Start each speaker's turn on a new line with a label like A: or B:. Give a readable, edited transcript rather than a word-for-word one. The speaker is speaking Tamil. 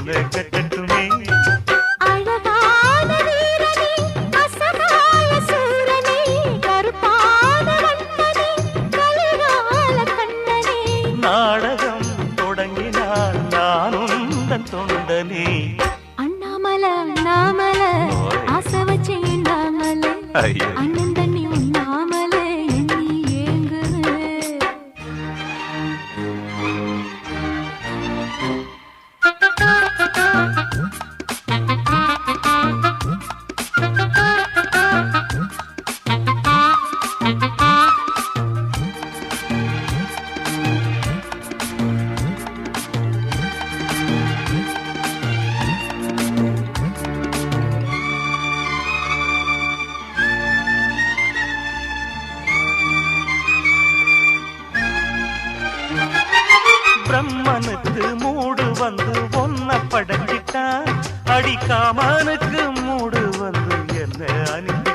A: என்ன கட்டட்டுமே
B: அழகான வீரனே அசகாய சூரனே கருப்பான வண்ணனே கலிகால கண்ணனே
A: நாடகம் தொடங்கினால் நானும் தன் தொண்டனே
B: அண்ணாமல அண்ணாமல ஆசை வச்சு எண்ணாமல அண்ணன் தண்ணி உண்ணாமல எண்ணி ஏங்குது
A: பிரம்மனுக்கு மூடு வந்து ஒன்ன படைச்சிட்டான் அடிக்காமனுக்கு மூடு வந்து என்ன அனுப்பி